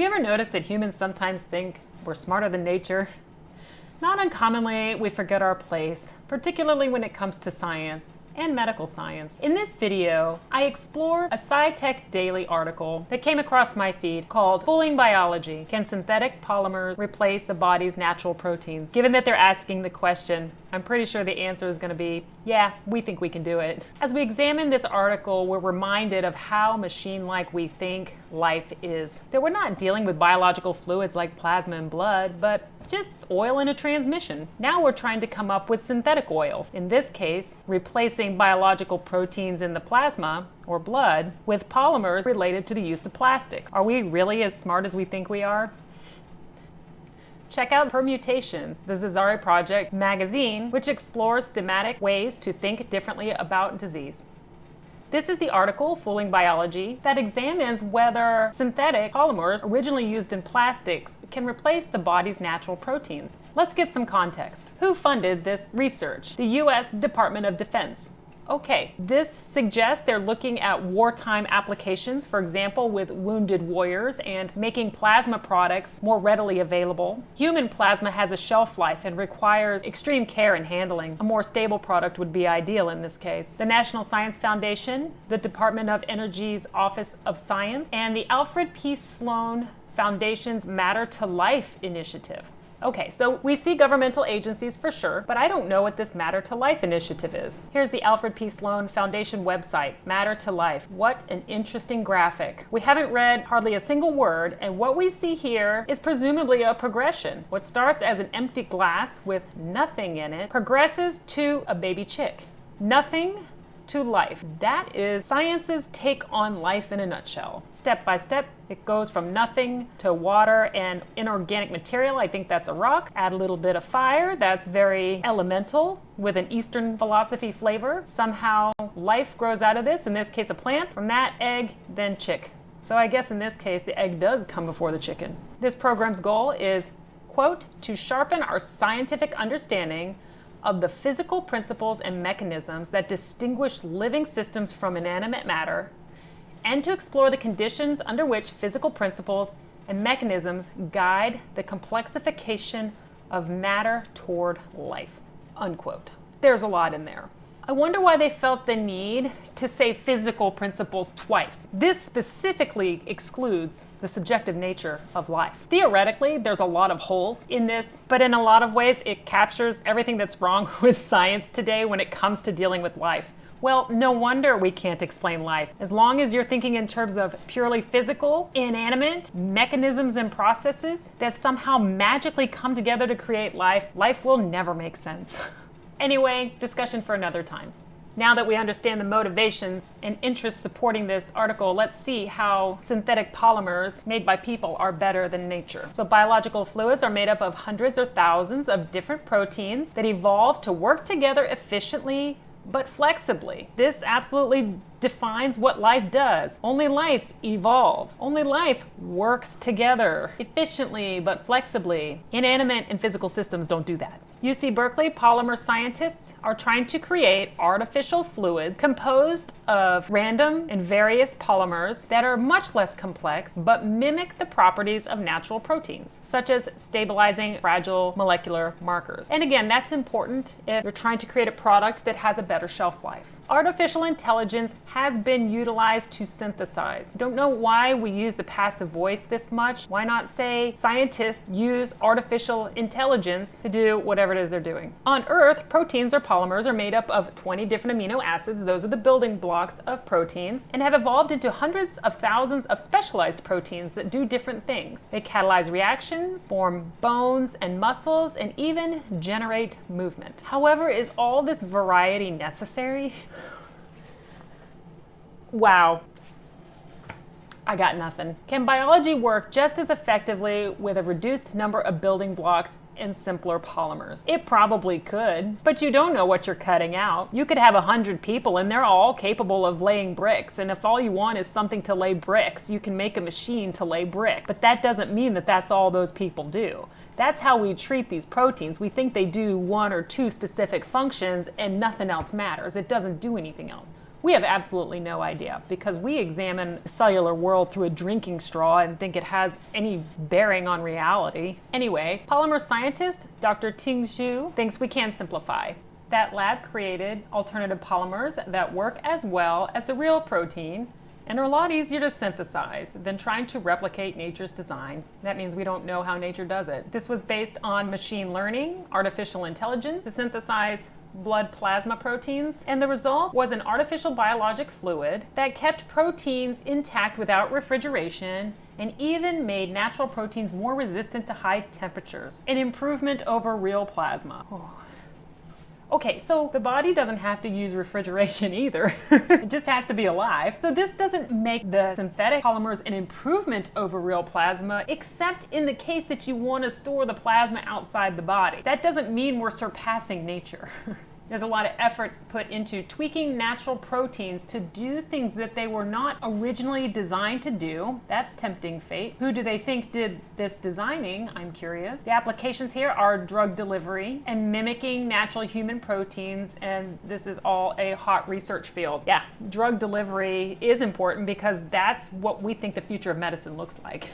you ever noticed that humans sometimes think we're smarter than nature? Not uncommonly, we forget our place, particularly when it comes to science and medical science. In this video, I explore a SciTech Daily article that came across my feed called Fooling Biology: Can Synthetic Polymers Replace the Body's Natural Proteins? Given that they're asking the question, I'm pretty sure the answer is going to be, yeah, we think we can do it. As we examine this article, we're reminded of how machine-like we think life is. That we're not dealing with biological fluids like plasma and blood, but just oil in a transmission. Now we're trying to come up with synthetic oils. In this case, replacing biological proteins in the plasma or blood with polymers related to the use of plastic. Are we really as smart as we think we are? Check out Permutations, the Cesare Project magazine, which explores thematic ways to think differently about disease. This is the article, Fooling Biology, that examines whether synthetic polymers originally used in plastics can replace the body's natural proteins. Let's get some context. Who funded this research? The U.S. Department of Defense. Okay, this suggests they're looking at wartime applications, for example, with wounded warriors, and making plasma products more readily available. Human plasma has a shelf life and requires extreme care and handling. A more stable product would be ideal in this case. The National Science Foundation, the Department of Energy's Office of Science, and the Alfred P. Sloan Foundation's Matter to Life initiative. Okay, so we see governmental agencies for sure, but I don't know what this Matter to Life initiative is. Here's the Alfred P. Sloan Foundation website, Matter to Life. What an interesting graphic. We haven't read hardly a single word, and what we see here is presumably a progression. What starts as an empty glass with nothing in it progresses to a baby chick. Nothing to life. That is science's take on life in a nutshell. Step by step, it goes from nothing to water and inorganic material. I think that's a rock. Add a little bit of fire. That's very elemental with an Eastern philosophy flavor. Somehow life grows out of this, in this case a plant. From that, egg, then chick. So I guess in this case, the egg does come before the chicken. This program's goal is, quote, to sharpen our scientific understanding of the physical principles and mechanisms that distinguish living systems from inanimate matter, and to explore the conditions under which physical principles and mechanisms guide the complexification of matter toward life, unquote. There's a lot in there. I wonder why they felt the need to say physical principles twice. This specifically excludes the subjective nature of life. Theoretically, there's a lot of holes in this, but in a lot of ways, it captures everything that's wrong with science today when it comes to dealing with life. Well, no wonder we can't explain life. As long as you're thinking in terms of purely physical, inanimate mechanisms and processes that somehow magically come together to create life, life will never make sense. Anyway, discussion for another time. Now that we understand the motivations and interests supporting this article, let's see how synthetic polymers made by people are better than nature. So biological fluids are made up of hundreds or thousands of different proteins that evolve to work together efficiently but flexibly. This absolutely defines what life does. Only life evolves. Only life works together efficiently but flexibly. Inanimate and physical systems don't do that. UC Berkeley polymer scientists are trying to create artificial fluids composed of random and various polymers that are much less complex but mimic the properties of natural proteins, such as stabilizing fragile molecular markers. And again, that's important if you're trying to create a product that has a better shelf life. Artificial intelligence has been utilized to synthesize. Don't know why we use the passive voice this much. Why not say scientists use artificial intelligence to do whatever it is they're doing? On Earth, proteins or polymers are made up of 20 different amino acids. Those are the building blocks of proteins, and have evolved into hundreds of thousands of specialized proteins that do different things. They catalyze reactions, form bones and muscles, and even generate movement. However, is all this variety necessary? Wow. I got nothing. Can biology work just as effectively with a reduced number of building blocks and simpler polymers? It probably could, but you don't know what you're cutting out. You could have 100 people and they're all capable of laying bricks, and if all you want is something to lay bricks, you can make a machine to lay brick. But that doesn't mean that that's all those people do. That's how we treat these proteins. We think they do one or two specific functions and nothing else matters. It doesn't do anything else. We have absolutely no idea because we examine the cellular world through a drinking straw and think it has any bearing on reality. Anyway, polymer scientist Dr. Ting Zhu thinks we can simplify. That lab created alternative polymers that work as well as the real protein and are a lot easier to synthesize than trying to replicate nature's design. That means we don't know how nature does it. This was based on machine learning, artificial intelligence to synthesize blood plasma proteins, and the result was an artificial biologic fluid that kept proteins intact without refrigeration and even made natural proteins more resistant to high temperatures, an improvement over real plasma. Okay, so the body doesn't have to use refrigeration either. It just has to be alive. So this doesn't make the synthetic polymers an improvement over real plasma, except in the case that you want to store the plasma outside the body. That doesn't mean we're surpassing nature. There's a lot of effort put into tweaking natural proteins to do things that they were not originally designed to do. That's tempting fate. Who do they think did this designing? I'm curious. The applications here are drug delivery and mimicking natural human proteins, and this is all a hot research field. Yeah, drug delivery is important because that's what we think the future of medicine looks like.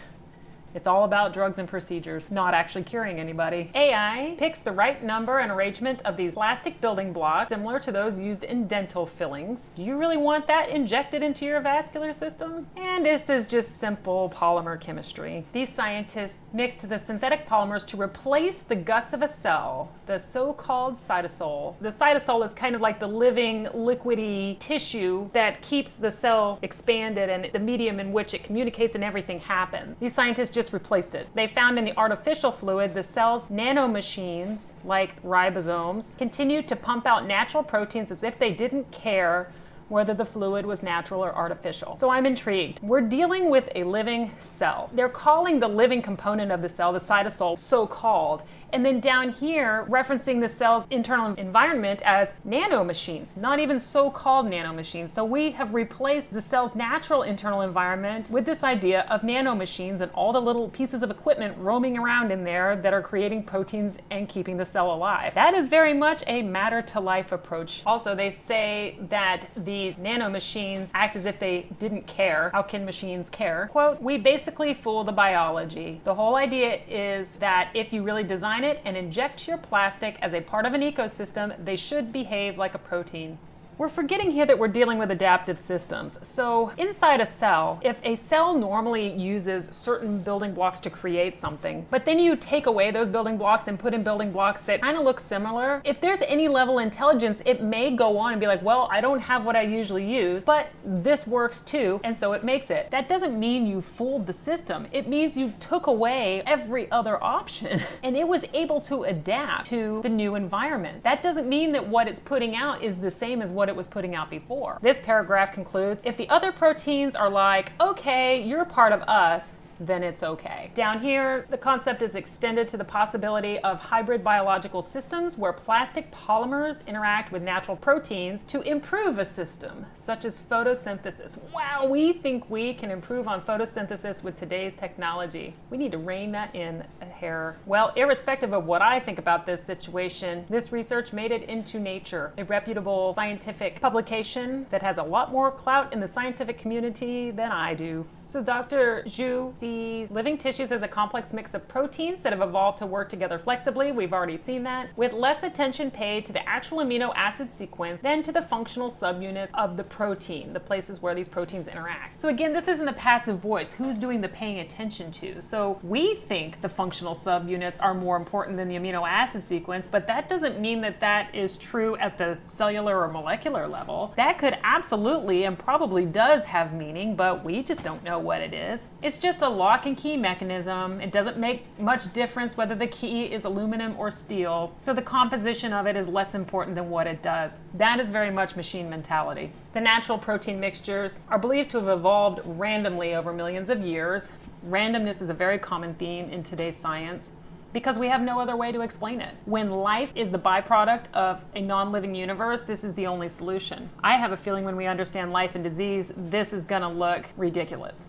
It's all about drugs and procedures, not actually curing anybody. AI picks the right number and arrangement of these plastic building blocks, similar to those used in dental fillings. Do you really want that injected into your vascular system? And this is just simple polymer chemistry. These scientists mixed the synthetic polymers to replace the guts of a cell, the so-called cytosol. The cytosol is kind of like the living, liquidy tissue that keeps the cell expanded and the medium in which it communicates and everything happens. These scientists just replaced it. They found in the artificial fluid the cell's nanomachines, like ribosomes, continued to pump out natural proteins as if they didn't care whether the fluid was natural or artificial. So I'm intrigued. We're dealing with a living cell. They're calling the living component of the cell, the cytosol, so-called. And then down here, referencing the cell's internal environment as nanomachines, not even so-called nanomachines. So we have replaced the cell's natural internal environment with this idea of nanomachines and all the little pieces of equipment roaming around in there that are creating proteins and keeping the cell alive. That is very much a matter-to-life approach. Also, they say that these nanomachines act as if they didn't care. How can machines care? Quote, "We basically fool the biology. The whole idea is that if you really design it and inject your plastic as a part of an ecosystem, they should behave like a protein." We're forgetting here that we're dealing with adaptive systems. So inside a cell, if a cell normally uses certain building blocks to create something, but then you take away those building blocks and put in building blocks that kind of look similar, if there's any level of intelligence, it may go on and be like, well, I don't have what I usually use, but this works too, and so it makes it. That doesn't mean you fooled the system. It means you took away every other option, and it was able to adapt to the new environment. That doesn't mean that what it's putting out is the same as what it was putting out before. This paragraph concludes, if the other proteins are like, okay, you're part of us, then it's okay. Down here, the concept is extended to the possibility of hybrid biological systems where plastic polymers interact with natural proteins to improve a system, such as photosynthesis. Wow, we think we can improve on photosynthesis with today's technology. We need to rein that in a hair. Well, irrespective of what I think about this situation, this research made it into Nature, a reputable scientific publication that has a lot more clout in the scientific community than I do. So Dr. Zhu sees living tissues as a complex mix of proteins that have evolved to work together flexibly, we've already seen that, with less attention paid to the actual amino acid sequence than to the functional subunits of the protein, the places where these proteins interact. So again, this isn't a passive voice. Who's doing the paying attention to? So we think the functional subunits are more important than the amino acid sequence, but that doesn't mean that that is true at the cellular or molecular level. That could absolutely and probably does have meaning, but we just don't know what it is. It's just a lock and key mechanism. It doesn't make much difference whether the key is aluminum or steel, so the composition of it is less important than what it does. That is very much machine mentality. The natural protein mixtures are believed to have evolved randomly over millions of years. Randomness is a very common theme in today's science, because we have no other way to explain it. When life is the byproduct of a non-living universe, this is the only solution. I have a feeling when we understand life and disease, this is gonna look ridiculous.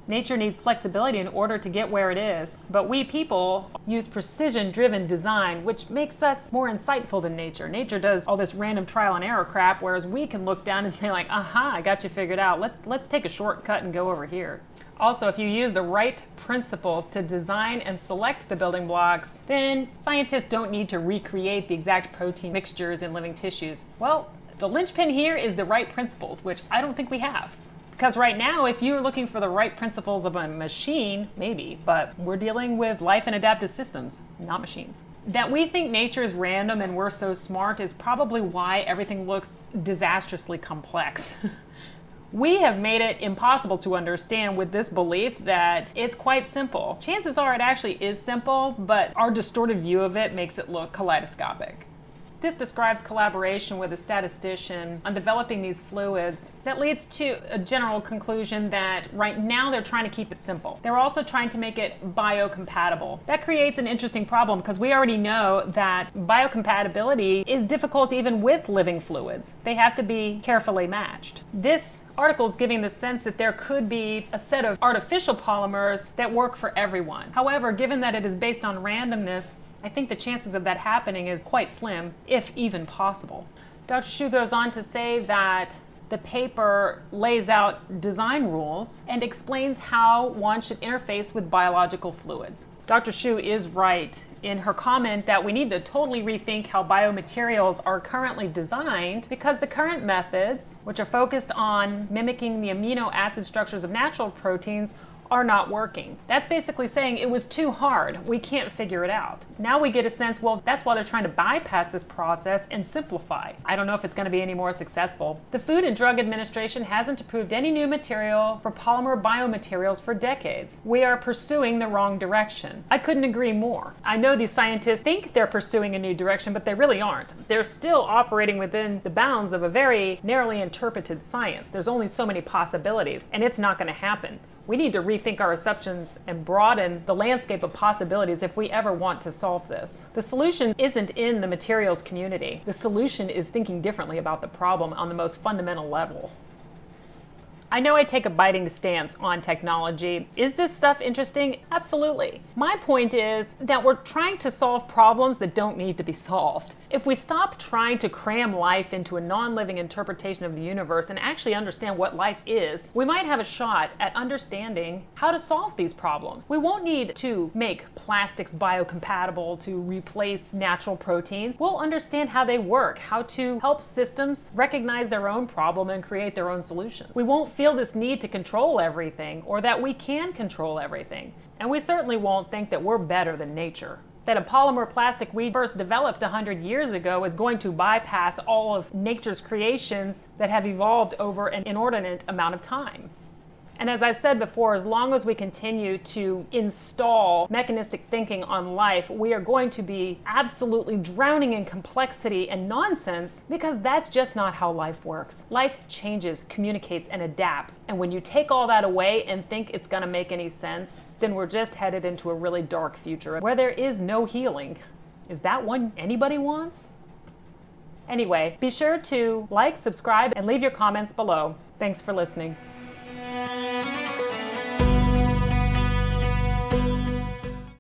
Nature needs flexibility in order to get where it is, but we people use precision-driven design, which makes us more insightful than nature. Nature does all this random trial and error crap, whereas we can look down and say like, aha, I got you figured out. Let's take a shortcut and go over here. Also, if you use the right principles to design and select the building blocks, then scientists don't need to recreate the exact protein mixtures in living tissues. Well, the linchpin here is the right principles, which I don't think we have. Because right now, if you're looking for the right principles of a machine, maybe, but we're dealing with life and adaptive systems, not machines. That we think nature is random and we're so smart is probably why everything looks disastrously complex. We have made it impossible to understand with this belief that it's quite simple. Chances are it actually is simple, but our distorted view of it makes it look kaleidoscopic. This describes collaboration with a statistician on developing these fluids that leads to a general conclusion that right now they're trying to keep it simple. They're also trying to make it biocompatible. That creates an interesting problem because we already know that biocompatibility is difficult even with living fluids. They have to be carefully matched. This article is giving the sense that there could be a set of artificial polymers that work for everyone. However, given that it is based on randomness, I think the chances of that happening is quite slim, if even possible. Dr. Xu goes on to say that the paper lays out design rules and explains how one should interface with biological fluids. Dr. Xu is right in her comment that we need to totally rethink how biomaterials are currently designed because the current methods, which are focused on mimicking the amino acid structures of natural proteins, are not working. That's basically saying it was too hard. We can't figure it out. Now we get a sense, well, that's why they're trying to bypass this process and simplify. I don't know if it's going to be any more successful. The Food and Drug Administration hasn't approved any new material for polymer biomaterials for decades. We are pursuing the wrong direction. I couldn't agree more. I know these scientists think they're pursuing a new direction, but they really aren't. They're still operating within the bounds of a very narrowly interpreted science. There's only so many possibilities, and it's not going to happen. We need to rethink our assumptions and broaden the landscape of possibilities if we ever want to solve this. The solution isn't in the materials community. The solution is thinking differently about the problem on the most fundamental level. I know I take a biting stance on technology. Is this stuff interesting? Absolutely. My point is that we're trying to solve problems that don't need to be solved. If we stop trying to cram life into a non-living interpretation of the universe and actually understand what life is, we might have a shot at understanding how to solve these problems. We won't need to make plastics biocompatible to replace natural proteins. We'll understand how they work, how to help systems recognize their own problem and create their own solutions. We won't feel this need to control everything or that we can control everything. And we certainly won't think that we're better than nature. That a polymer plastic we first developed 100 years ago is going to bypass all of nature's creations that have evolved over an inordinate amount of time. And as I said before, as long as we continue to install mechanistic thinking on life, we are going to be absolutely drowning in complexity and nonsense because that's just not how life works. Life changes, communicates, and adapts. And when you take all that away and think it's going to make any sense, then we're just headed into a really dark future where there is no healing. Is that one anybody wants? Anyway, be sure to like, subscribe, and leave your comments below. Thanks for listening.